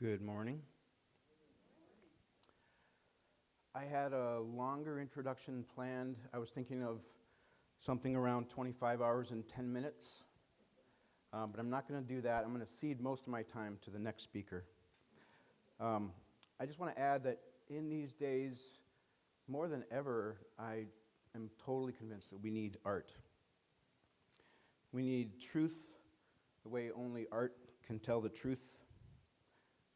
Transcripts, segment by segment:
Good morning. I had a longer introduction planned. I was thinking of something around 25 hours and 10 minutes, but I'm not going to do that. I'm going to cede most of my time to the next speaker. I just want to add that in these days, more than ever, I am totally convinced that we need art. We need truth the way only art can tell the truth.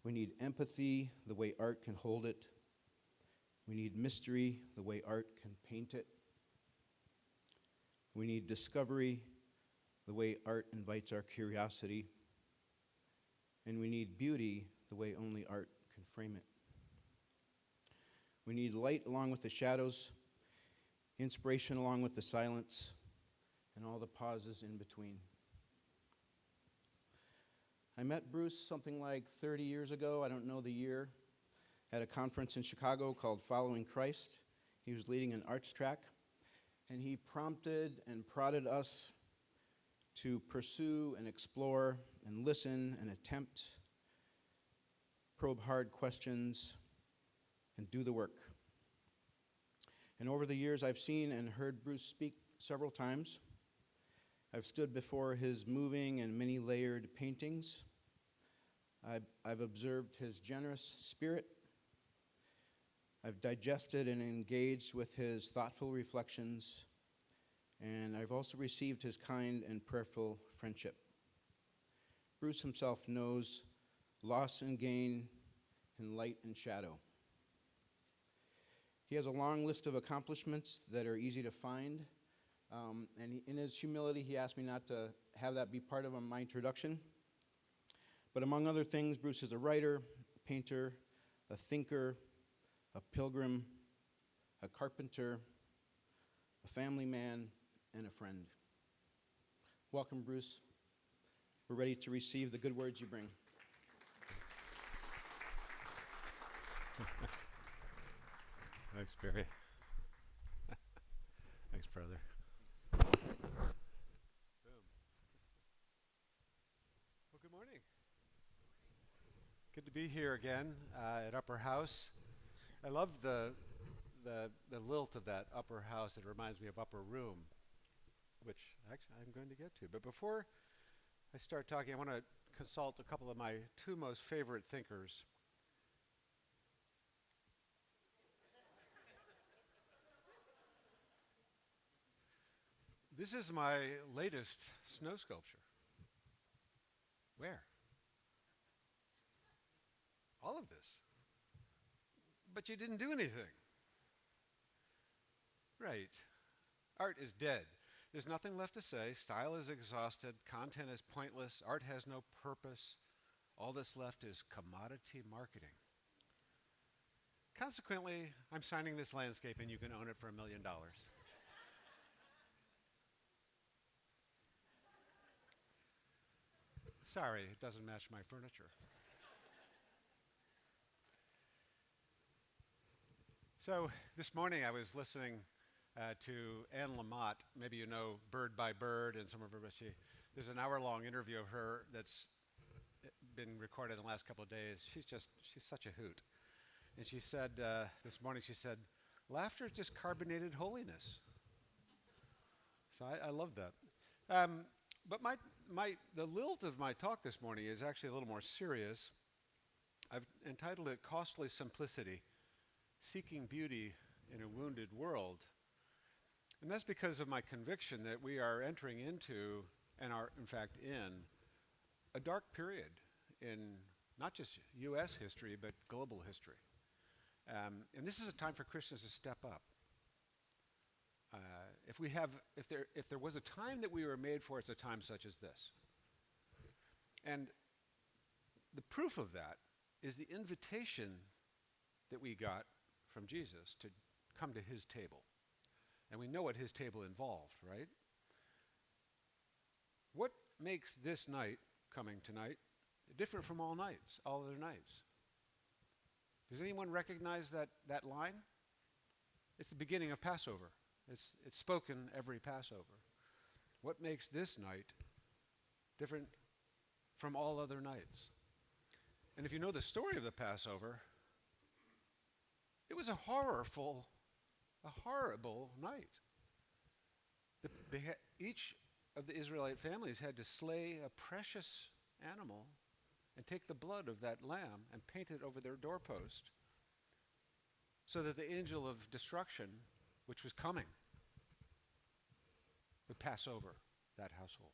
We need empathy the way art can hold it. We need mystery the way art can paint it. We need discovery the way art invites our curiosity. And we need beauty the way only art can frame it. We need light along with the shadows, inspiration along with the silence, and all the pauses in between. I met Bruce something like 30 years ago, I don't know the year, at a conference in Chicago called Following Christ. He was leading an arts track, and he prompted and prodded us to pursue and explore and listen and attempt, probe hard questions, and do the work. And over the years, I've seen and heard Bruce speak several times. I've stood before his moving and many-layered paintings. I've observed his generous spirit. I've digested and engaged with his thoughtful reflections. And I've also received his kind and prayerful friendship. Bruce himself knows loss and gain and light and shadow. He has a long list of accomplishments that are easy to find. And in his humility, he asked me not to have that be part of my introduction. But among other things, Bruce is a writer, a painter, a thinker, a pilgrim, a carpenter, a family man, and a friend. Welcome, Bruce. We're ready to receive the good words you bring. Thanks, Barry. Thanks, brother. Well, good morning. Good to be here again at Upper House. I love the lilt of that upper house. It reminds me of Upper Room, which actually I'm going to get to. But before I start talking, I want to consult a couple of my two most favorite thinkers. This is my latest snow sculpture. Where? All of this. But you didn't do anything. Right. Art is dead. There's nothing left to say. Style is exhausted. Content is pointless. Art has no purpose. All that's left is commodity marketing. Consequently, I'm signing this landscape and you can own it for $1 million. Sorry, it doesn't match my furniture. So this morning I was listening to Anne Lamott. Maybe you know Bird by Bird and some of her. There's an hour-long interview of her that's been recorded in the last couple of days. She's such a hoot. And she said this morning, she said, laughter is just carbonated holiness. So I love that. But the lilt of my talk this morning is actually a little more serious. I've entitled it Costly Simplicity, Seeking Beauty in a Wounded World. And that's because of my conviction that we are entering into, and are in fact in, a dark period in not just U.S. history, but global history. And this is a time for Christians to step up. If there was a time that we were made for, it's a time such as this. And the proof of that is the invitation that we got from Jesus to come to his table. And we know what his table involved, right? What makes this night, coming tonight, different from all other nights? Does anyone recognize that line? It's the beginning of Passover. It's spoken every Passover. What makes this night different from all other nights? And if you know the story of the Passover, it was a horrible night. Each of the Israelite families had to slay a precious animal and take the blood of that lamb and paint it over their doorpost so that the angel of destruction, which was coming, would pass over that household.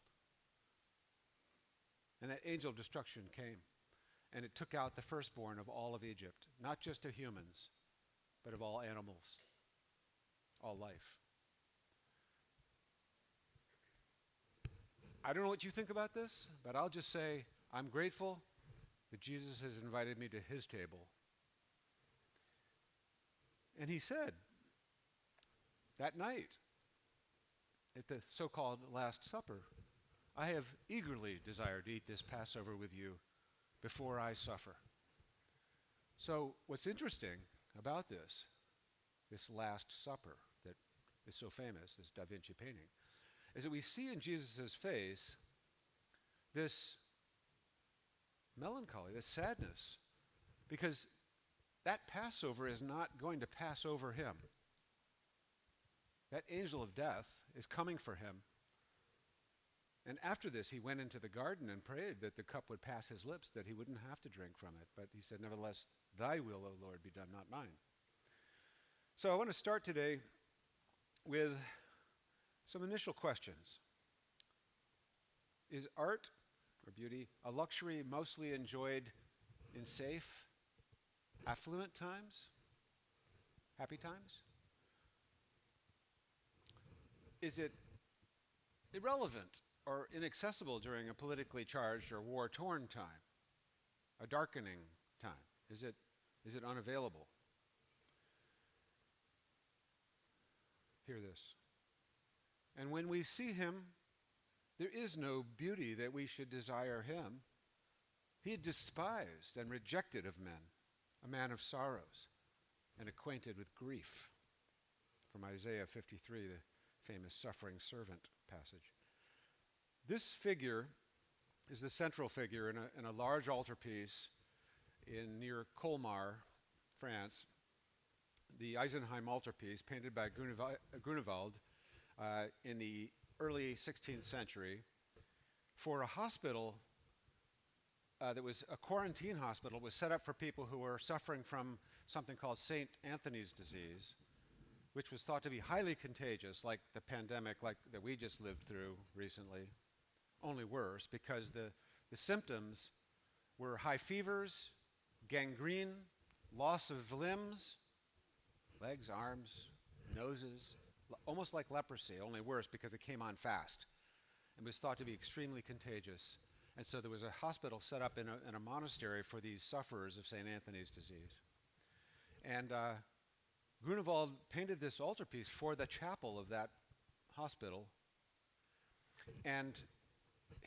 And that angel of destruction came, and it took out the firstborn of all of Egypt, not just of humans, but of all animals, all life. I don't know what you think about this, but I'll just say I'm grateful that Jesus has invited me to his table. And he said that night at the so-called Last Supper, I have eagerly desired to eat this Passover with you before I suffer. So what's interesting about this Last Supper that is so famous, this Da Vinci painting, is that we see in Jesus' face this melancholy, this sadness, because that Passover is not going to pass over him. That angel of death is coming for him. And after this, he went into the garden and prayed that the cup would pass his lips, that he wouldn't have to drink from it. But he said, nevertheless, thy will, O Lord, be done, not mine. So I want to start today with some initial questions. Is art or beauty a luxury mostly enjoyed in safe, affluent times? Happy times? Is it irrelevant or inaccessible during a politically charged or war-torn time, a darkening time? Is it unavailable? Hear this. And when we see him, there is no beauty that we should desire him. He is despised and rejected of men, a man of sorrows and acquainted with grief. From Isaiah 53, the famous suffering servant passage. This figure is the central figure in a large altarpiece near Colmar, France. The Eisenheim altarpiece, painted by Grunewald in the early 16th century, for a hospital that was a quarantine hospital, was set up for people who were suffering from something called St. Anthony's disease, which was thought to be highly contagious, like the pandemic that we just lived through recently, only worse, because the symptoms were high fevers, gangrene, loss of limbs, legs, arms, noses, almost like leprosy, only worse because it came on fast and was thought to be extremely contagious. And so there was a hospital set up in a monastery for these sufferers of St. Anthony's disease. And Grunewald painted this altarpiece for the chapel of that hospital. And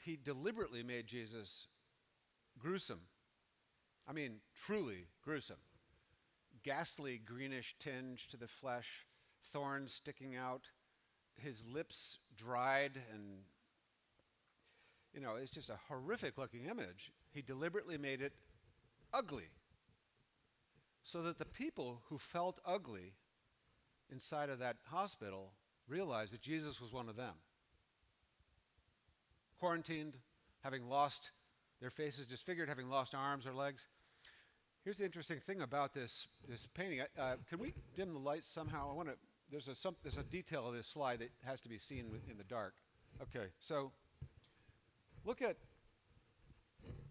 he deliberately made Jesus gruesome. I mean, truly gruesome. Ghastly greenish tinge to the flesh, thorns sticking out, his lips dried, and, it's just a horrific looking image. He deliberately made it ugly so that the people who felt ugly inside of that hospital realized that Jesus was one of them. Quarantined, having lost their faces disfigured, having lost arms or legs. Here's the interesting thing about this painting. Can we dim the lights somehow? There's a detail of this slide that has to be seen in the dark. Okay, so look at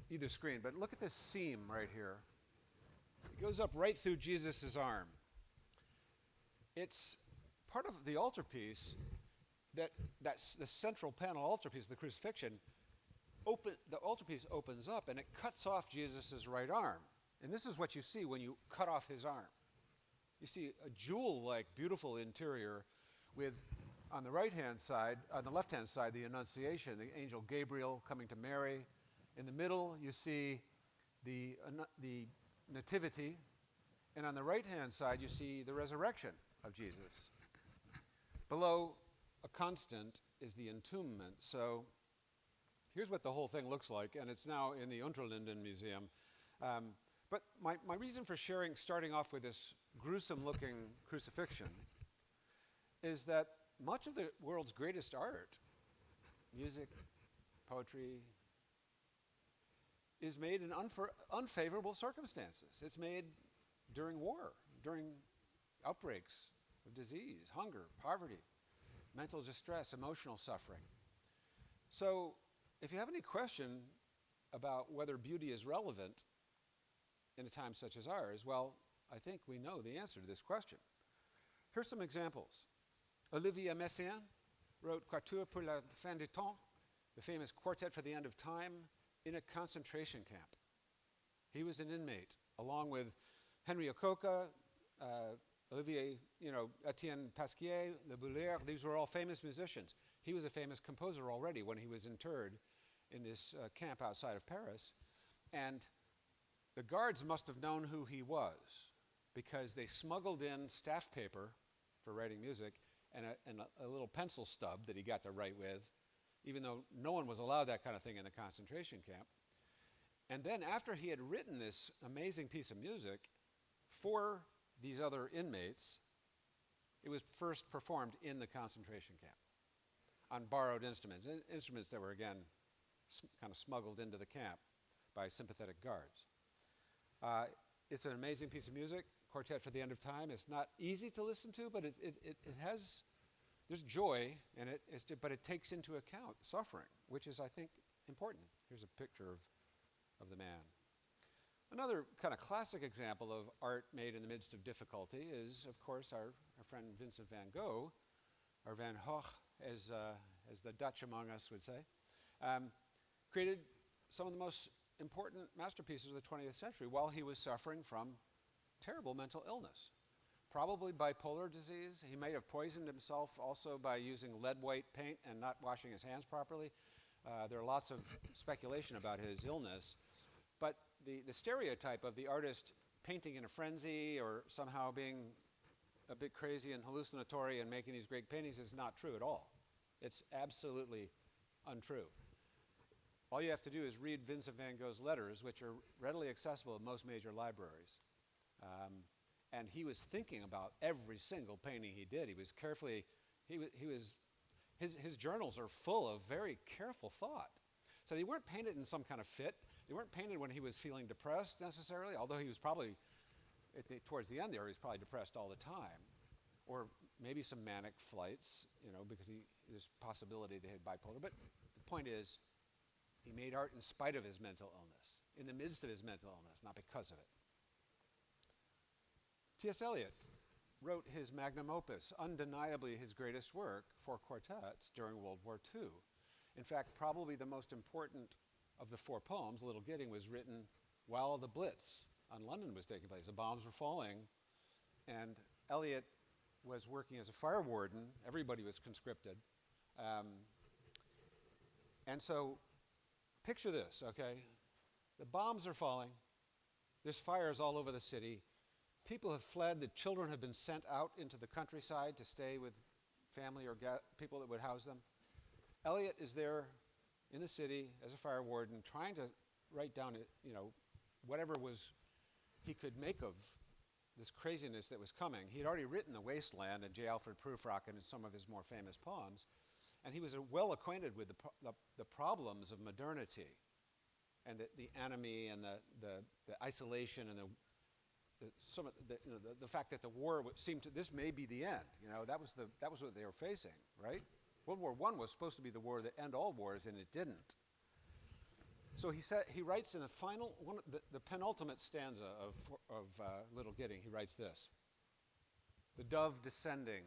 either screen, but look at this seam right here. It goes up right through Jesus' arm. It's part of the altarpiece that's the central panel altarpiece, the crucifixion. The altarpiece opens up and it cuts off Jesus' right arm. And this is what you see when you cut off his arm. You see a jewel-like beautiful interior with, on the left-hand side, the Annunciation, the angel Gabriel coming to Mary. In the middle, you see the Nativity. And on the right-hand side, you see the resurrection of Jesus. Below, a constant, is the entombment. So here's what the whole thing looks like, and it's now in the Unterlinden Museum. But my reason for starting off with this gruesome-looking crucifixion is that much of the world's greatest art, music, poetry, is made in unfavorable circumstances. It's made during war, during outbreaks of disease, hunger, poverty, mental distress, emotional suffering. So if you have any question about whether beauty is relevant in a time such as ours, well, I think we know the answer to this question. Here's some examples. Olivier Messiaen wrote Quatuor pour la fin du temps, the famous Quartet for the End of Time, in a concentration camp. He was an inmate, along with Henri Okoka, Olivier, Etienne Pasquier, Le Boulaire. These were all famous musicians. He was a famous composer already when he was interred in this camp outside of Paris. And the guards must have known who he was because they smuggled in staff paper for writing music and a little pencil stub that he got to write with, even though no one was allowed that kind of thing in the concentration camp. And then after he had written this amazing piece of music for these other inmates, it was first performed in the concentration camp on borrowed instruments, instruments that were, again, kind of smuggled into the camp by sympathetic guards. It's an amazing piece of music, Quartet for the End of Time. It's not easy to listen to, but it has, there's joy in it, but it takes into account suffering, which is, I think, important. Here's a picture of the man. Another kind of classic example of art made in the midst of difficulty is, of course, our friend Vincent van Gogh, or Van Gogh, as the Dutch among us would say, created some of the most important masterpieces of the 20th century while he was suffering from terrible mental illness. Probably bipolar disease. He may have poisoned himself also by using lead white paint and not washing his hands properly. There are lots of speculation about his illness. But the stereotype of the artist painting in a frenzy or somehow being a bit crazy and hallucinatory and making these great paintings is not true at all. It's absolutely untrue. All you have to do is read Vincent van Gogh's letters, which are readily accessible in most major libraries. And he was thinking about every single painting he did. He was carefully, his journals are full of very careful thought. So they weren't painted in some kind of fit. They weren't painted when he was feeling depressed necessarily, although he was probably, towards the end there, he was probably depressed all the time. Or maybe some manic flights, because there's possibility they had bipolar. But the point is, he made art in spite of his mental illness, in the midst of his mental illness, not because of it. T.S. Eliot wrote his magnum opus, undeniably his greatest work, for quartets during World War II. In fact, probably the most important of the four poems, Little Gidding, was written while the Blitz on London was taking place. The bombs were falling, and Eliot was working as a fire warden. Everybody was conscripted. And so picture this, okay? The bombs are falling. There's fires all over the city. People have fled. The children have been sent out into the countryside to stay with family or people that would house them. Eliot is there in the city as a fire warden trying to write down, whatever he could make of this craziness that was coming. He had already written The Wasteland and J. Alfred Prufrock and some of his more famous poems, and he was well acquainted with the problems of modernity and the enemy and the isolation and the fact that the war seemed to, this may be the end. That was what they were facing, right? World War I was supposed to be the war that end all wars, and it didn't. So he writes in the penultimate stanza of Little Gidding, he writes this: "The dove descending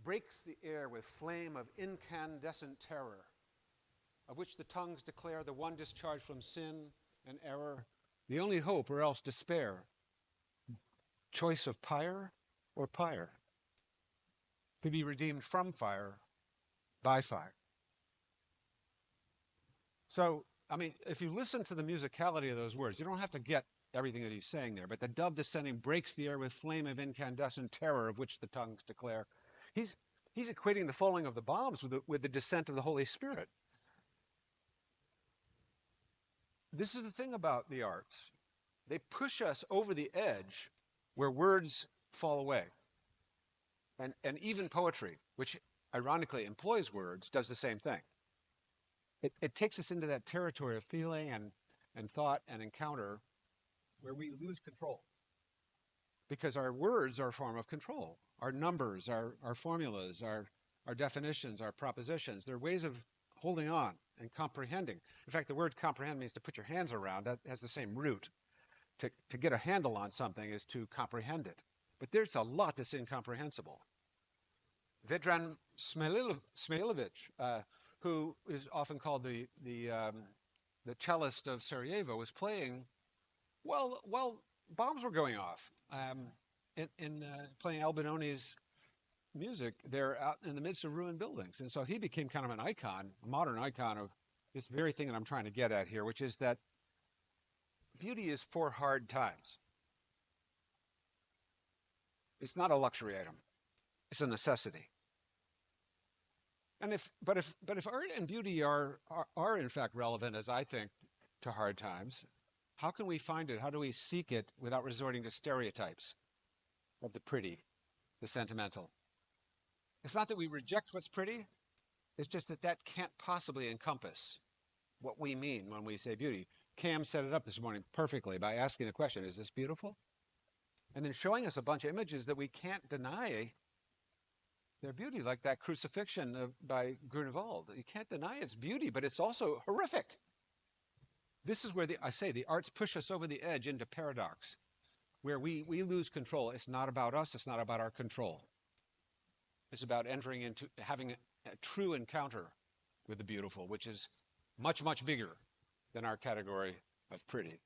breaks the air with flame of incandescent terror, of which the tongues declare the one discharged from sin and error, the only hope or else despair. Choice of pyre or pyre, to be redeemed from fire by fire." So, if you listen to the musicality of those words, you don't have to get everything that he's saying there, but the dove descending breaks the air with flame of incandescent terror, of which the tongues declare. He's equating the falling of the bombs with the descent of the Holy Spirit. This is the thing about the arts. They push us over the edge where words fall away. And even poetry, which ironically employs words, does the same thing. It takes us into that territory of feeling and thought and encounter where we lose control. Because our words are a form of control. Our numbers, our formulas, our definitions, our propositions, they're ways of holding on and comprehending. In fact, the word comprehend means to put your hands around. That has the same root. To get a handle on something is to comprehend it. But there's a lot that's incomprehensible. Vedran Smailovic, who is often called the cellist of Sarajevo, was playing while bombs were going off, playing Albinoni's music there out in the midst of ruined buildings. And so he became kind of an icon, a modern icon of this very thing that I'm trying to get at here, which is that beauty is for hard times. It's not a luxury item. It's a necessity. But if art and beauty are in fact relevant, as I think, to hard times, how can we find it? How do we seek it without resorting to stereotypes of the pretty, the sentimental? It's not that we reject what's pretty. It's just that can't possibly encompass what we mean when we say beauty. Cam set it up this morning perfectly by asking the question, is this beautiful? And then showing us a bunch of images that we can't deny their beauty, like that crucifixion by Grunewald. You can't deny its beauty, but it's also horrific. This is where I say the arts push us over the edge into paradox, where we lose control. It's not about us. It's not about our control. It's about entering into having a true encounter with the beautiful, which is much, much bigger than our category of pretty.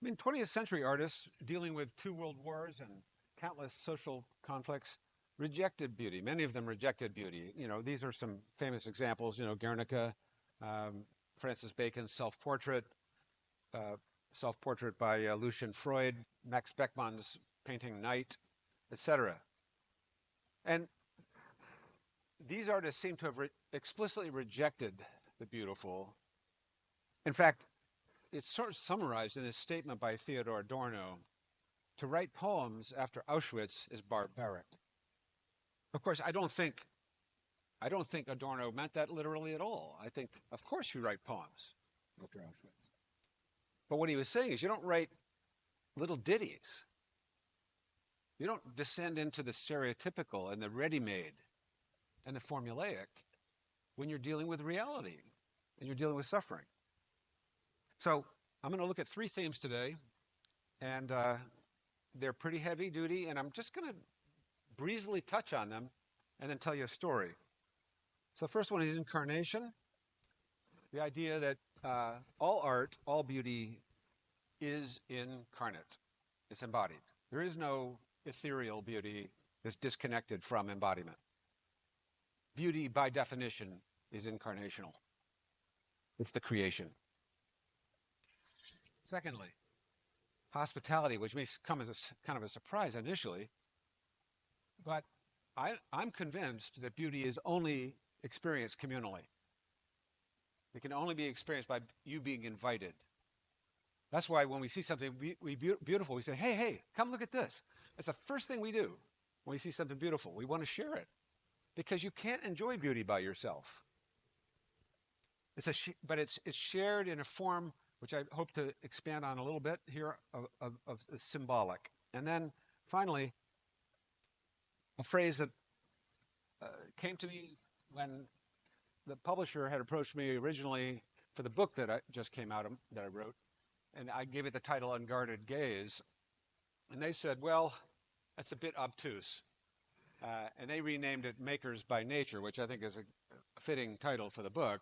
I mean, 20th century artists dealing with 2 world wars and countless social conflicts rejected beauty. Many of them rejected beauty. These are some famous examples. Guernica, Francis Bacon's self-portrait by Lucian Freud, Max Beckmann's painting Night, etc. And these artists seem to have explicitly rejected the beautiful. In fact, it's sort of summarized in this statement by Theodor Adorno: to write poems after Auschwitz is barbaric. Of course, I don't think Adorno meant that literally at all. I think, of course, you write poems after Auschwitz. But what he was saying is you don't write little ditties. You don't descend into the stereotypical and the ready-made and the formulaic when you're dealing with reality and you're dealing with suffering. So I'm going to look at 3 themes today, and they're pretty heavy duty, and I'm just going to breezily touch on them and then tell you a story. So the first one is incarnation, the idea that all art, all beauty is incarnate. It's embodied. There is no ethereal beauty that's disconnected from embodiment. Beauty, by definition, is incarnational. It's the creation. Secondly, hospitality, which may come as kind of a surprise initially, but I'm convinced that beauty is only experienced communally. It can only be experienced by you being invited. That's why when we see something beautiful, we say, hey, come look at this. It's the first thing we do when we see something beautiful. We want to share it because you can't enjoy beauty by yourself. But it's shared in a form which I hope to expand on a little bit here of symbolic. And then finally, a phrase that came to me when the publisher had approached me originally for the book that just came out that I wrote, and I gave it the title Unguarded Gaze, and they said, well, that's a bit obtuse, and they renamed it Makers by Nature, which I think is a fitting title for the book.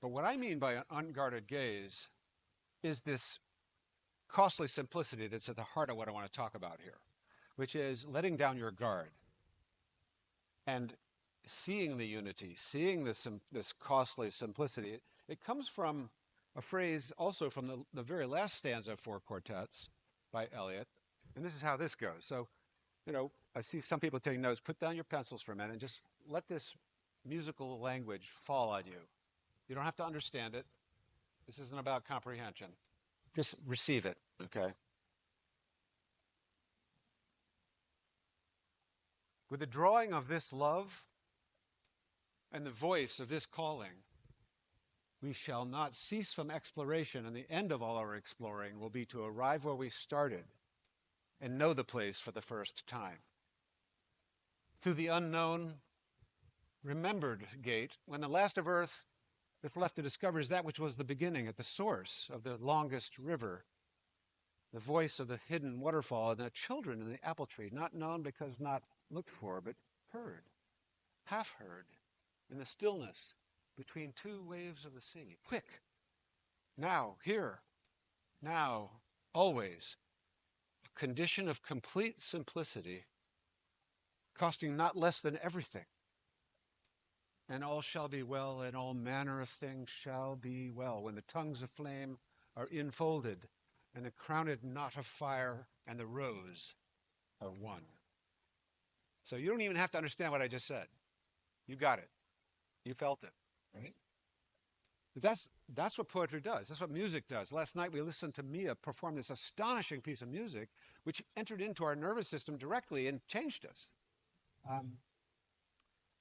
But what I mean by an unguarded gaze is this costly simplicity that's at the heart of what I want to talk about here, which is letting down your guard and seeing the unity, seeing this costly simplicity. It comes from a phrase also from the very last stanza of 4 Quartets by Eliot. And this is how this goes. So, I see some people taking notes. Put down your pencils for a minute and just let this musical language fall on you. You don't have to understand it. This isn't about comprehension. Just receive it, okay? With the drawing of this love and the voice of this calling, we shall not cease from exploration, and the end of all our exploring will be to arrive where we started and know the place for the first time. Through the unknown, remembered gate, when the last of earth is left to discover is that which was the beginning at the source of the longest river, the voice of the hidden waterfall, and the children in the apple tree, not known because not looked for, but heard, half heard, in the stillness between two waves of the sea. Quick, now, here, now, always, a condition of complete simplicity, costing not less than everything. And all shall be well, and all manner of things shall be well, when the tongues of flame are infolded, and the crowned knot of fire and the rose are one. So you don't even have to understand what I just said. You got it. You felt it, right? But that's what poetry does. That's what music does. Last night we listened to Mia perform this astonishing piece of music, which entered into our nervous system directly and changed us.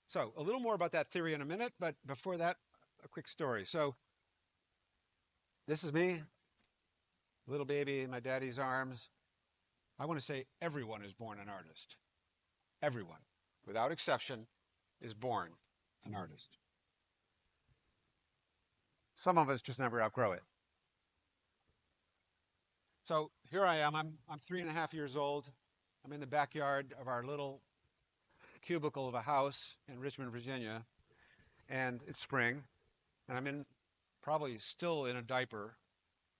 So a little more about that theory in a minute, but before that, a quick story. So this is me, little baby in my daddy's arms. I want to say everyone is born an artist. Everyone, without exception, is born an artist. Some of us just never outgrow it. So here I am. I'm 3.5 years old. I'm in the backyard of our little cubicle of a house in Richmond, Virginia, and it's spring, and I'm probably still in a diaper,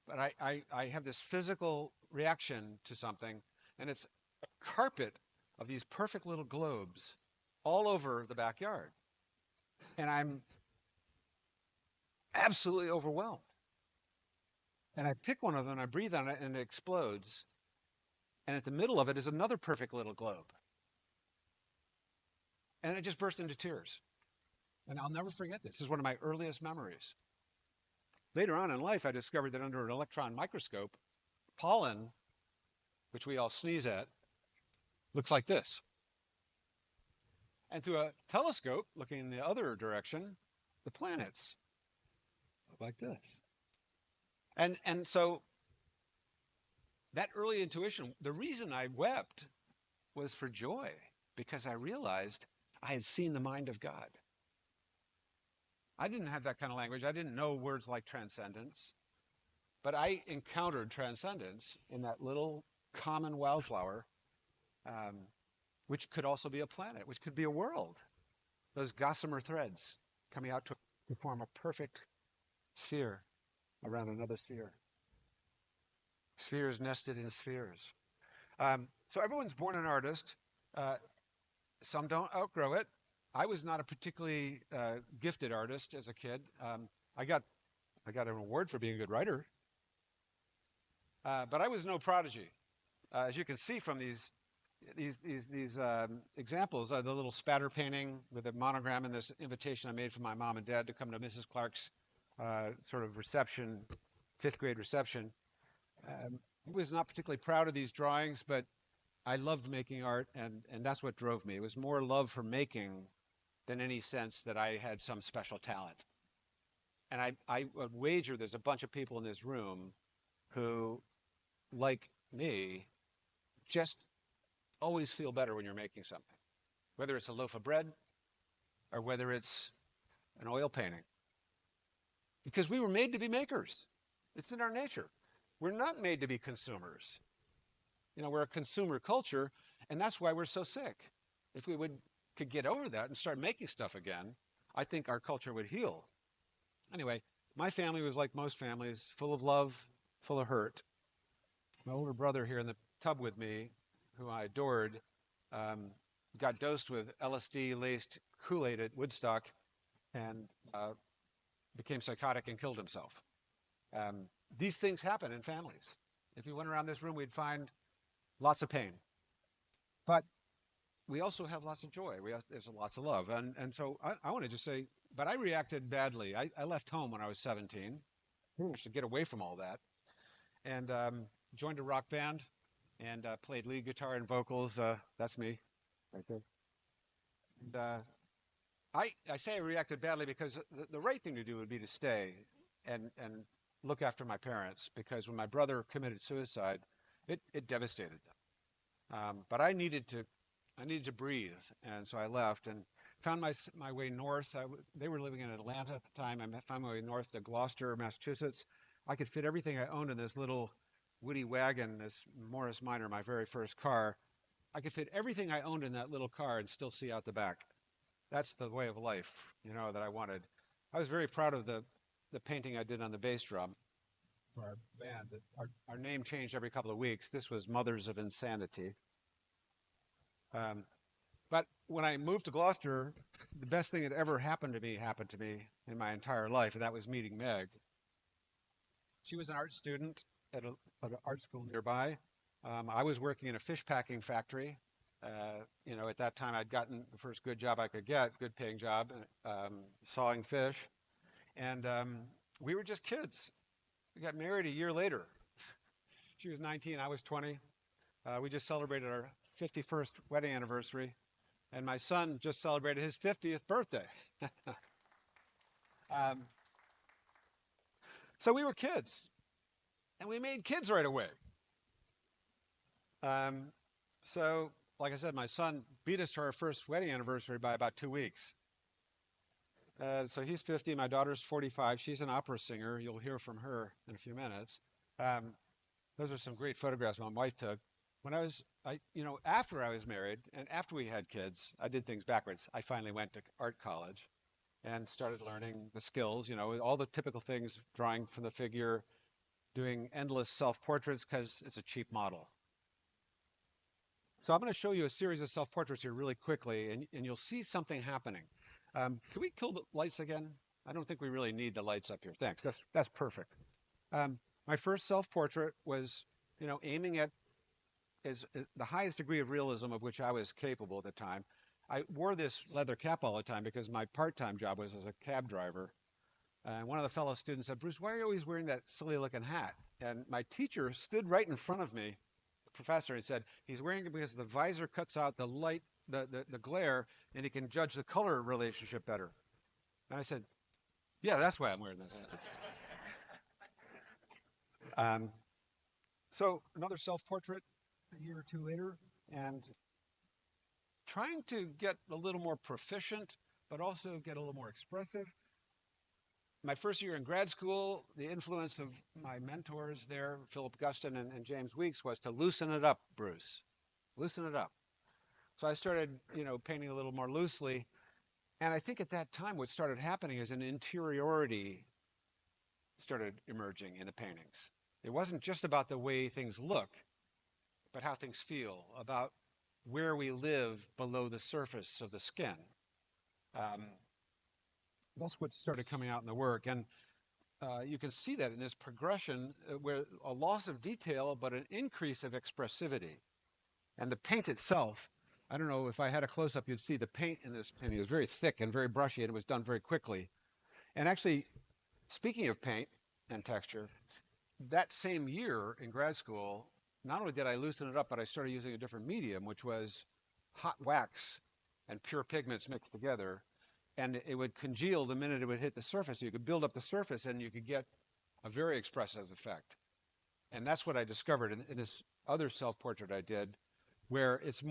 but I have this physical reaction to something, and it's a carpet of these perfect little globes all over the backyard, and I'm absolutely overwhelmed. And I pick one of them, and I breathe on it, and it explodes, and at the middle of it is another perfect little globe. And it just burst into tears. And I'll never forget this. This is one of my earliest memories. Later on in life, I discovered that under an electron microscope, pollen, which we all sneeze at, looks like this. And through a telescope, looking in the other direction, the planets look like this. And so that early intuition, the reason I wept was for joy, because I realized I had seen the mind of God. I didn't have that kind of language. I didn't know words like transcendence. But I encountered transcendence in that little common wildflower, which could also be a planet, which could be a world. Those gossamer threads coming out to form a perfect sphere around another sphere. Spheres nested in spheres. So everyone's born an artist. Some don't outgrow it. I was not a particularly gifted artist as a kid. I got an award for being a good writer, but I was no prodigy. As you can see from these examples, the little spatter painting with a monogram and this invitation I made for my mom and dad to come to Mrs. Clark's sort of reception, 5th grade reception. I was not particularly proud of these drawings, but I loved making art, and that's what drove me. It was more love for making than any sense that I had some special talent. And I would wager there's a bunch of people in this room who, like me, just always feel better when you're making something, whether it's a loaf of bread or whether it's an oil painting. Because we were made to be makers. It's in our nature. We're not made to be consumers. You know, we're a consumer culture, and that's why we're so sick. If we could get over that and start making stuff again, I think our culture would heal. Anyway, my family was like most families, full of love, full of hurt. My older brother here in the tub with me, who I adored, got dosed with LSD-laced Kool-Aid at Woodstock and became psychotic and killed himself. These things happen in families. If we went around this room, we'd find lots of pain. But we also have lots of joy. There's lots of love. And so I want to just say, but I reacted badly. I left home when I was 17, pretty much to get away from all that. and joined a rock band and played lead guitar and vocals. That's me right there. And, I say I reacted badly because the right thing to do would be to stay and look after my parents, because when my brother committed suicide, it devastated them. But I needed to breathe, and so I left and found my way north. They were living in Atlanta at the time. I found my way north to Gloucester, Massachusetts. I could fit everything I owned in this little Woody wagon, this Morris Minor, my very first car. I could fit everything I owned in that little car and still see out the back. That's the way of life, that I wanted. I was very proud of the painting I did on the bass drum for our band. Our name changed every couple of weeks. This was Mothers of Insanity. But when I moved to Gloucester, the best thing that ever happened to me in my entire life, and that was meeting Meg. She was an art student at an art school nearby. I was working in a fish packing factory. At that time I'd gotten the first good job I could get, good paying job, sawing fish. And we were just kids. We got married a year later. She was 19, I was 20. We just celebrated our 51st wedding anniversary. And my son just celebrated his 50th birthday. So we were kids. And we made kids right away. So, like I said, my son beat us to our first wedding anniversary by about 2 weeks. So he's 50, my daughter's 45. She's an opera singer. You'll hear from her in a few minutes. Those are some great photographs my wife took. After I was married and after we had kids, I did things backwards. I finally went to art college and started learning the skills, all the typical things, drawing from the figure, doing endless self-portraits because it's a cheap model. So I'm going to show you a series of self-portraits here really quickly, and you'll see something happening. Can we kill the lights again? I don't think we really need the lights up here. Thanks. That's perfect. My first self-portrait was, aiming at the highest degree of realism of which I was capable at the time. I wore this leather cap all the time because my part-time job was as a cab driver. And one of the fellow students said, "Bruce, why are you always wearing that silly-looking hat?" And my teacher stood right in front of me, the professor, and said, "He's wearing it because the visor cuts out the light, the glare, and he can judge the color relationship better." And I said, "Yeah, that's why I'm wearing that hat." So another self-portrait a year or two later, and trying to get a little more proficient, but also get a little more expressive. My first year in grad school, the influence of my mentors there, Philip Guston and James Weeks, was to loosen it up, Bruce. Loosen it up. So I started, painting a little more loosely. And I think at that time what started happening is an interiority started emerging in the paintings. It wasn't just about the way things look, but how things feel, about where we live below the surface of the skin. That's what started coming out in the work. And you can see that in this progression where a loss of detail, but an increase of expressivity. And the paint itself, I don't know if I had a close-up, you'd see the paint in this painting was very thick and very brushy, and it was done very quickly. And actually, speaking of paint and texture, that same year in grad school, not only did I loosen it up, but I started using a different medium, which was hot wax and pure pigments mixed together. And it would congeal the minute it would hit the surface. So you could build up the surface and you could get a very expressive effect. And that's what I discovered in this other self-portrait I did, where it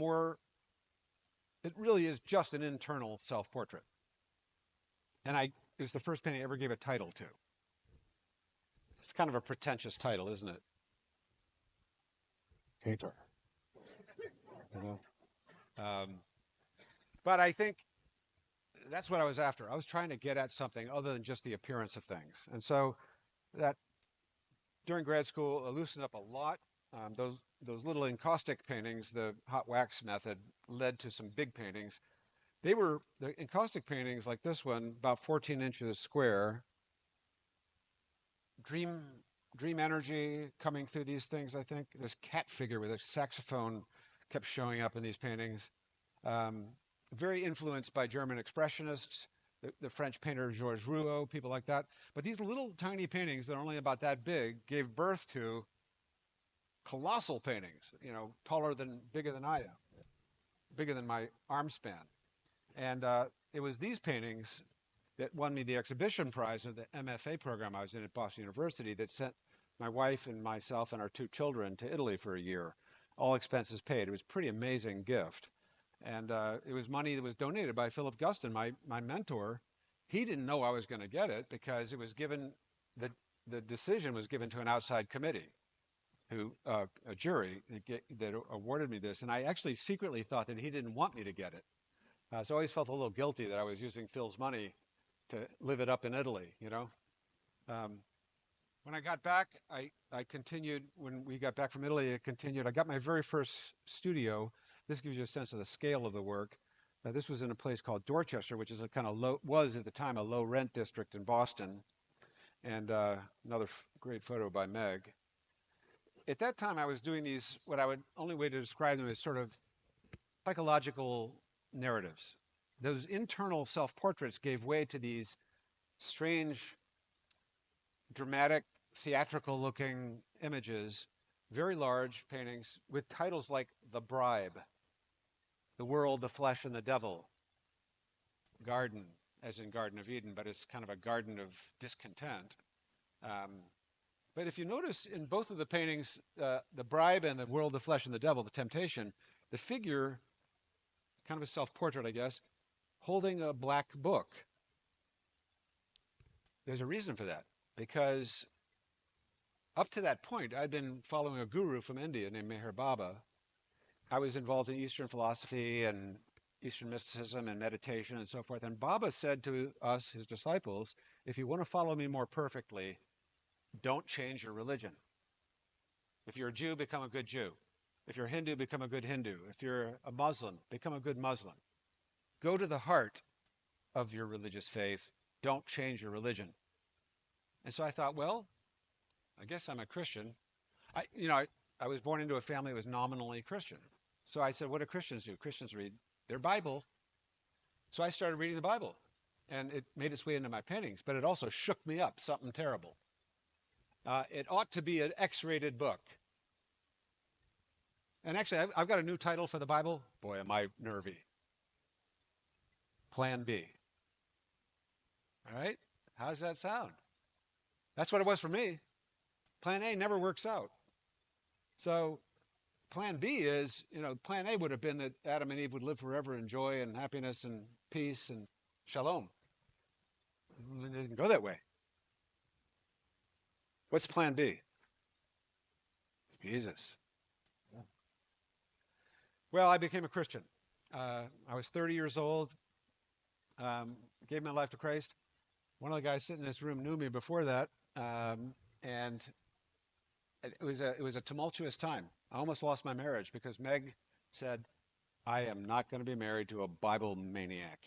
really is just an internal self-portrait. And it was the first painting I ever gave a title to. It's kind of a pretentious title, isn't it? Painter. But I think that's what I was after. I was trying to get at something other than just the appearance of things. And so that during grad school, I loosened up a lot. Those little encaustic paintings, the hot wax method, led to some big paintings. The encaustic paintings like this one, about 14 inches square. Dream energy coming through these things, I think. This cat figure with a saxophone kept showing up in these paintings. Very influenced by German expressionists, the French painter Georges Rouault, people like that. But these little tiny paintings that are only about that big gave birth to colossal paintings, bigger than I am, bigger than my arm span. And it was these paintings that won me the exhibition prize of the MFA program I was in at Boston University that sent my wife and myself and our 2 children to Italy for a year, all expenses paid. It was a pretty amazing gift. And it was money that was donated by Philip Guston, my mentor. He didn't know I was going to get it because it was given, the decision was given to an outside committee, a jury that awarded me this. And I actually secretly thought that he didn't want me to get it. So I always felt a little guilty that I was using Phil's money to live it up in Italy, When I got back, I continued. When we got back from Italy, I continued. I got my very first studio. This gives you a sense of the scale of the work. This was in a place called Dorchester, which is a kind of was at the time a low rent district in Boston. And another great photo by Meg. At that time, I was doing these, only way to describe them is sort of psychological narratives. Those internal self-portraits gave way to these strange, dramatic, theatrical-looking images, very large paintings with titles like The Bribe, The World, the Flesh, and the Devil, Garden, as in Garden of Eden, but it's kind of a garden of discontent. But if you notice in both of the paintings, The Bribe and The World, the Flesh, and the Devil, the temptation, the figure, kind of a self-portrait, I guess, holding a black book. There's a reason for that, because up to that point, I'd been following a guru from India named Meher Baba. I was involved in Eastern philosophy and Eastern mysticism and meditation and so forth. And Baba said to us, his disciples, if you want to follow me more perfectly, don't change your religion. If you're a Jew, become a good Jew. If you're a Hindu, become a good Hindu. If you're a Muslim, become a good Muslim. Go to the heart of your religious faith. Don't change your religion. And so I thought, well, I guess I'm a Christian. I was born into a family that was nominally Christian. So I said, what do Christians do? Christians read their Bible. So I started reading the Bible. And it made its way into my paintings, but it also shook me up, something terrible. It ought to be an X-rated book. And actually, I've got a new title for the Bible. Boy, am I nervy. Plan B. All right? How does that sound? That's what it was for me. Plan A never works out. So plan B is, plan A would have been that Adam and Eve would live forever in joy and happiness and peace and shalom. It didn't go that way. What's plan B? Jesus. Well, I became a Christian. I was 30 years old, gave my life to Christ. One of the guys sitting in this room knew me before that, and it was a tumultuous time. I almost lost my marriage because Meg said, I am not going to be married to a Bible maniac.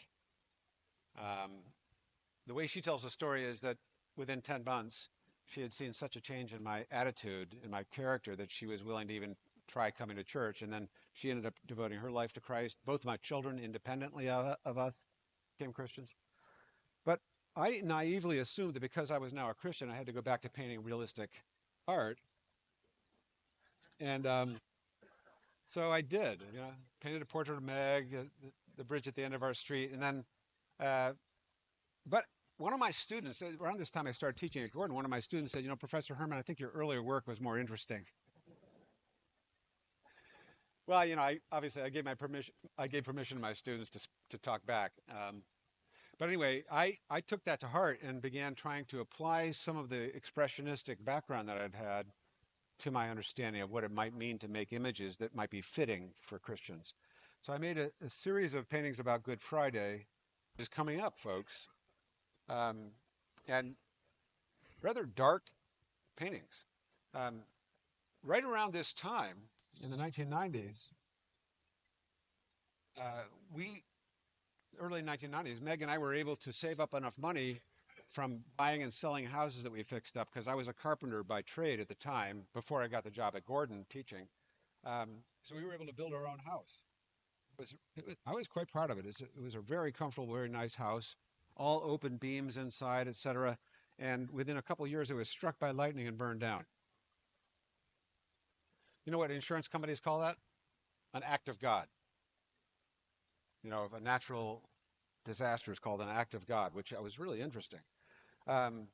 The way she tells the story is that within 10 months, she had seen such a change in my attitude, in my character, that she was willing to even try coming to church. And then she ended up devoting her life to Christ. Both my children, independently of us, became Christians. But I naively assumed that because I was now a Christian, I had to go back to painting realistic art. And so I did. Painted a portrait of Meg, the bridge at the end of our street. And then, but one of my students, around this time I started teaching at Gordon, one of my students said, Professor Herman, I think your earlier work was more interesting. Well, obviously I gave permission to my students to talk back. But anyway, I took that to heart and began trying to apply some of the expressionistic background that I'd had to my understanding of what it might mean to make images that might be fitting for Christians. So I made a series of paintings about Good Friday, which is coming up, folks, and rather dark paintings. Right around this time, in the 1990s, early 1990s, Meg and I were able to save up enough money from buying and selling houses that we fixed up, because I was a carpenter by trade at the time, before I got the job at Gordon teaching. So we were able to build our own house. I was quite proud of it. It was a very comfortable, very nice house, all open beams inside, etc. And within a couple of years, it was struck by lightning and burned down. You know what insurance companies call that? An act of God. You know, if a natural disaster is called an act of God, which was really interesting. Um,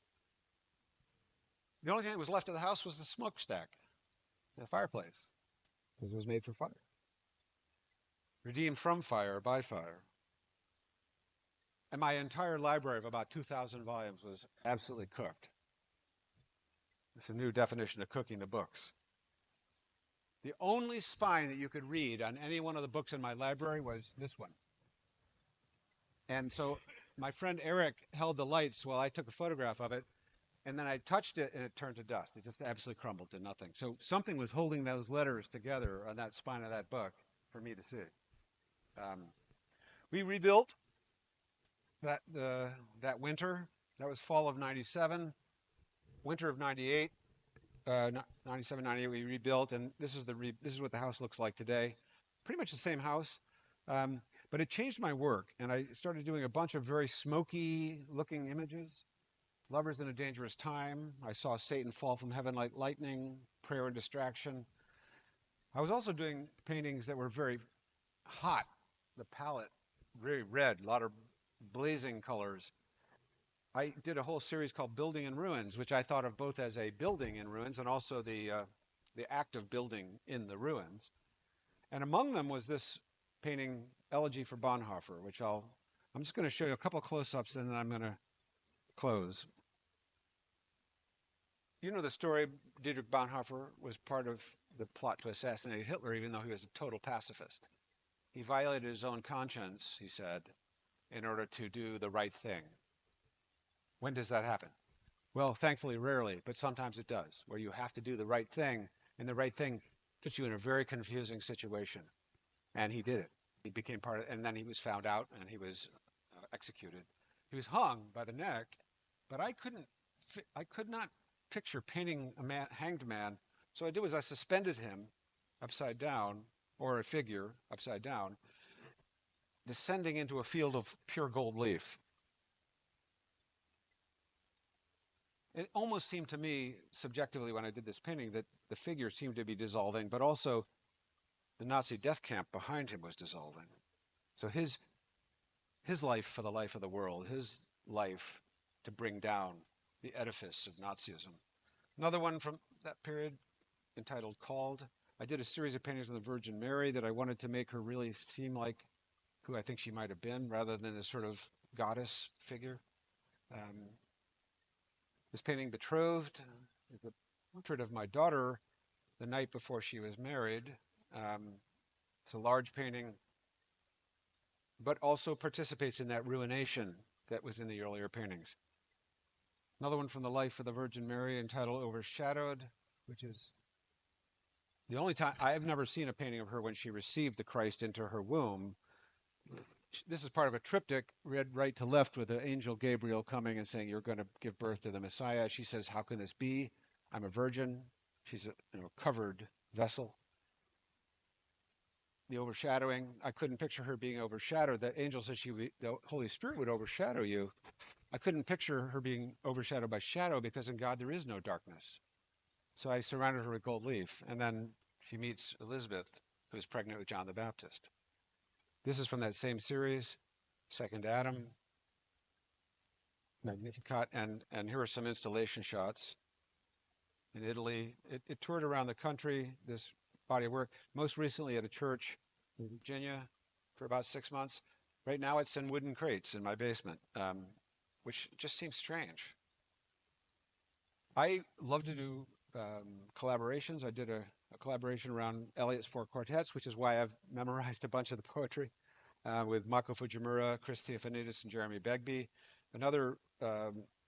the only thing that was left of the house was the smokestack, the fireplace, because it was made for fire. Redeemed from fire, by fire. And my entire library of about 2,000 volumes was absolutely cooked. It's a new definition of cooking the books. The only spine that you could read on any one of the books in my library was this one. And so my friend Eric held the lights while I took a photograph of it, and then I touched it and it turned to dust. It just absolutely crumbled to nothing. So something was holding those letters together on that spine of that book for me to see. We rebuilt that winter. That was fall of 97, winter of 98, 97, 98. We rebuilt, and this is what the house looks like today. Pretty much the same house, but it changed my work, and I started doing a bunch of very smoky-looking images. Lovers in a Dangerous Time. I saw Satan fall from heaven like lightning. Prayer and Distraction. I was also doing paintings that were very hot. The palette, very red, a lot of blazing colors. I did a whole series called Building in Ruins, which I thought of both as a building in ruins and also the act of building in the ruins. And among them was this painting, Elegy for Bonhoeffer, which I'm just going to show you a couple of close-ups and then I'm going to close. You know the story, Dietrich Bonhoeffer was part of the plot to assassinate Hitler, even though he was a total pacifist. He violated his own conscience, he said, in order to do the right thing. When does that happen? Well, thankfully, rarely, but sometimes it does, where you have to do the right thing, and the right thing puts you in a very confusing situation. And he did it. He became part of it, and then he was found out, and he was executed. He was hung by the neck, but I could not picture painting a hanged man. So what I did was I suspended him upside down, or a figure upside down, descending into a field of pure gold leaf. It almost seemed to me, subjectively, when I did this painting, that the figure seemed to be dissolving, but also the Nazi death camp behind him was dissolving. So his life for the life of the world, his life to bring down the edifice of Nazism. Another one from that period, entitled Called. I did a series of paintings of the Virgin Mary that I wanted to make her really seem like who I think she might have been, rather than this sort of goddess figure. This painting, Betrothed, is a portrait of my daughter the night before she was married. It's a large painting, but also participates in that ruination that was in the earlier paintings. Another one from the life of the Virgin Mary entitled Overshadowed, which is the only time I've never seen a painting of her when she received the Christ into her womb. This is part of a triptych, read right to left, with the angel Gabriel coming and saying, "You're going to give birth to the Messiah." She says, "How can this be? I'm a virgin." She's a covered vessel. The overshadowing, I couldn't picture her being overshadowed. The angel said the Holy Spirit would overshadow you. I couldn't picture her being overshadowed by shadow, because in God there is no darkness. So I surrounded her with gold leaf, and then she meets Elizabeth, who is pregnant with John the Baptist. This is from that same series, Second Adam, Magnificat, and here are some installation shots in Italy. It toured around the country, this body of work, most recently at a church in Virginia for about 6 months. Right now it's in wooden crates in my basement, which just seems strange. I love to do collaborations. I did a collaboration around Eliot's Four Quartets, which is why I've memorized a bunch of the poetry, with Mako Fujimura, Chris Theophanidis, and Jeremy Begbie. Another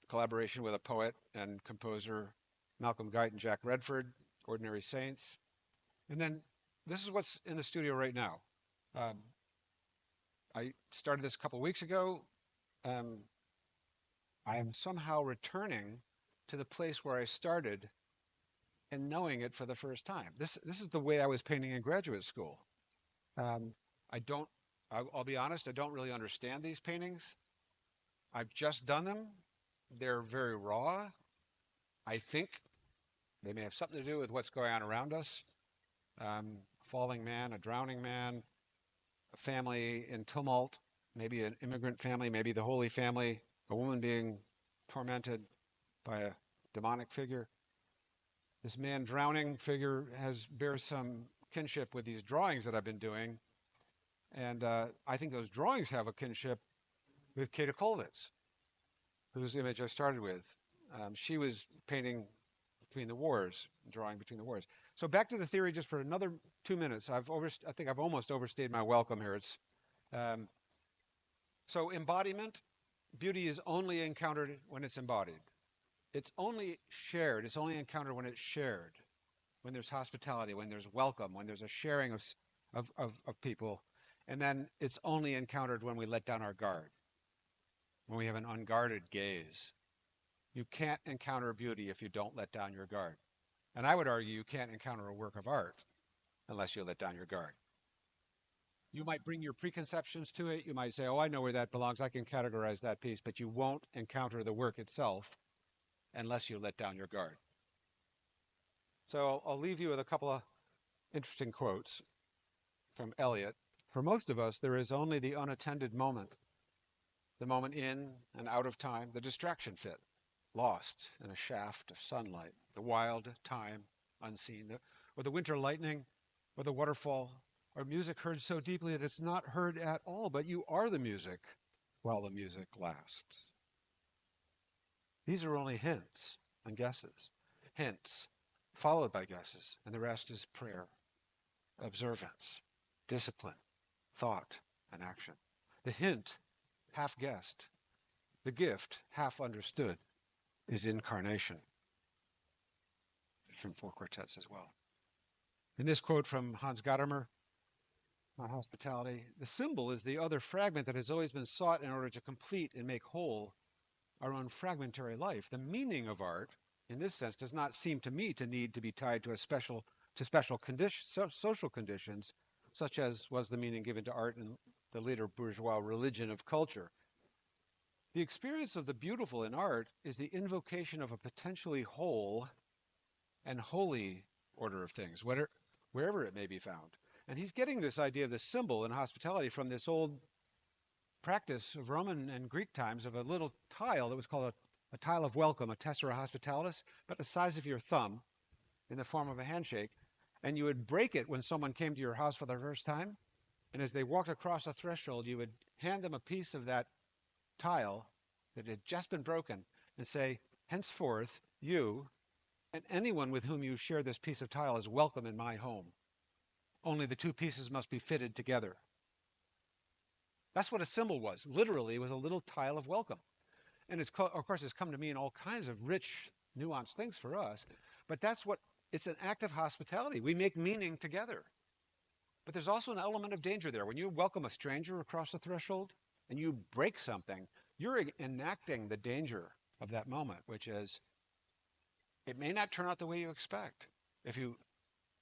collaboration with a poet and composer, Malcolm Guite and Jack Redford, Ordinary Saints. And then this is what's in the studio right now. I started this a couple weeks ago. I am somehow returning to the place where I started and knowing it for the first time. This is the way I was painting in graduate school. I'll be honest, I don't really understand these paintings. I've just done them. They're very raw. I think they may have something to do with what's going on around us. A falling man, a drowning man, a family in tumult, maybe an immigrant family, maybe the Holy Family, a woman being tormented by a demonic figure. This man drowning figure bears some kinship with these drawings that I've been doing, and I think those drawings have a kinship with Kata Kollwitz, whose image I started with. She was painting between the wars, drawing between the wars. So back to the theory just for another 2 minutes. I think I've almost overstayed my welcome here. So embodiment, beauty is only encountered when it's embodied. It's only shared. It's only encountered when it's shared, when there's hospitality, when there's welcome, when there's a sharing of people. And then it's only encountered when we let down our guard, when we have an unguarded gaze. You can't encounter beauty if you don't let down your guard. And I would argue you can't encounter a work of art unless you let down your guard. You might bring your preconceptions to it. You might say, oh, I know where that belongs. I can categorize that piece. But you won't encounter the work itself unless you let down your guard. So I'll leave you with a couple of interesting quotes from Eliot. For most of us, there is only the unattended moment, the moment in and out of time, the distraction fit, lost in a shaft of sunlight, the wild time unseen, or the winter lightning, or the waterfall, or music heard so deeply that it's not heard at all, but you are the music while the music lasts. These are only hints and guesses. Hints, followed by guesses, and the rest is prayer, observance, discipline, thought, and action. The hint, half guessed, the gift, half understood, is incarnation. It's from four quartets as well. In this quote from Hans Gadamer on hospitality, the symbol is the other fragment that has always been sought in order to complete and make whole our own fragmentary life. The meaning of art, in this sense, does not seem to me to need to be tied to special social conditions, such as was the meaning given to art in the later bourgeois religion of culture. The experience of the beautiful in art is the invocation of a potentially whole and holy order of things, wherever it may be found. And he's getting this idea of the symbol in hospitality from this old practice of Roman and Greek times of a little tile that was called a tile of welcome, a tessera hospitalis, about the size of your thumb in the form of a handshake. And you would break it when someone came to your house for the first time. And as they walked across the threshold, you would hand them a piece of that tile that had just been broken and say, henceforth, you and anyone with whom you share this piece of tile is welcome in my home. Only the two pieces must be fitted together. That's what a symbol was. Literally, it was a little tile of welcome. And of course, it's come to mean all kinds of rich, nuanced things for us. But it's an act of hospitality. We make meaning together. But there's also an element of danger there. When you welcome a stranger across the threshold and you break something, you're enacting the danger of that moment, which is it may not turn out the way you expect if you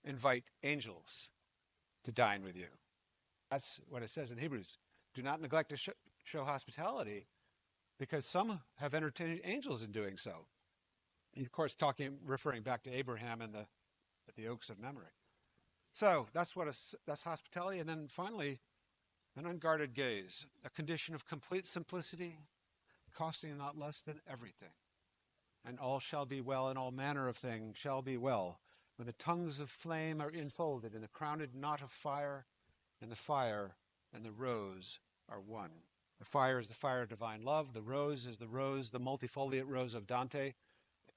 invite angels to dine with you. That's what it says in Hebrews. Do not neglect to show hospitality, because some have entertained angels in doing so. And of course, referring back to Abraham and the oaks of memory. So that's hospitality. And then finally, an unguarded gaze, a condition of complete simplicity, costing not less than everything. And all shall be well, and all manner of things shall be well, when the tongues of flame are enfolded in the crowned knot of fire, and the fire and the rose are one. The fire is the fire of divine love. The rose is the multifoliate rose of Dante,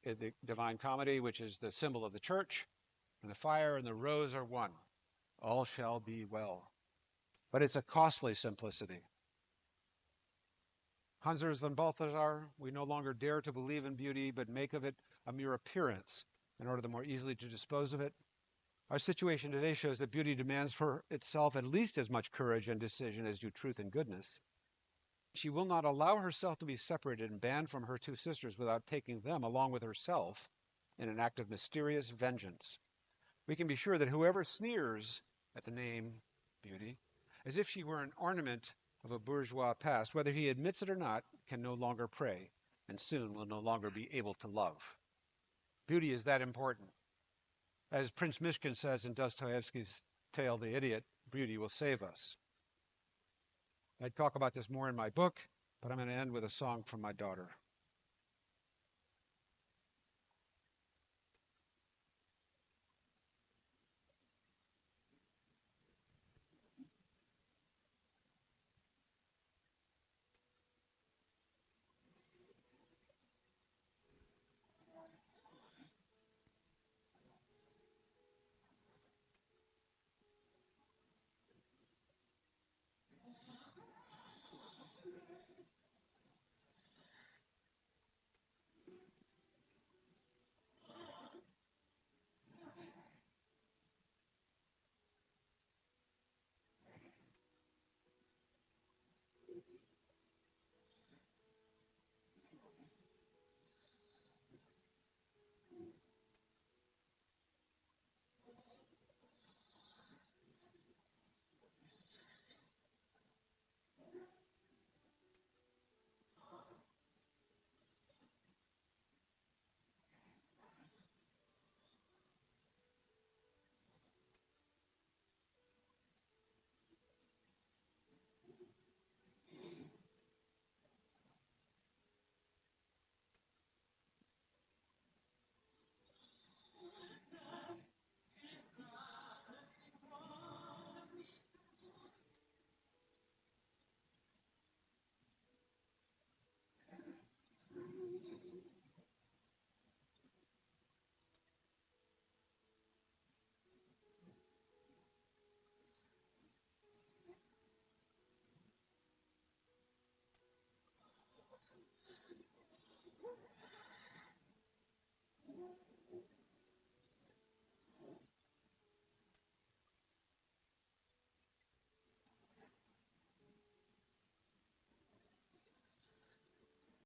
the Divine Comedy, which is the symbol of the church. And the fire and the rose are one. All shall be well. But it's a costly simplicity. Hans Urs von Balthasar, we no longer dare to believe in beauty, but make of it a mere appearance in order the more easily to dispose of it. Our situation today shows that beauty demands for itself at least as much courage and decision as do truth and goodness. She will not allow herself to be separated and banned from her two sisters without taking them along with herself in an act of mysterious vengeance. We can be sure that whoever sneers at the name beauty, as if she were an ornament of a bourgeois past, whether he admits it or not, can no longer pray, and soon will no longer be able to love. Beauty is that important. As Prince Mishkin says in Dostoevsky's tale, The Idiot, beauty will save us. I talk about this more in my book, but I'm going to end with a song from my daughter.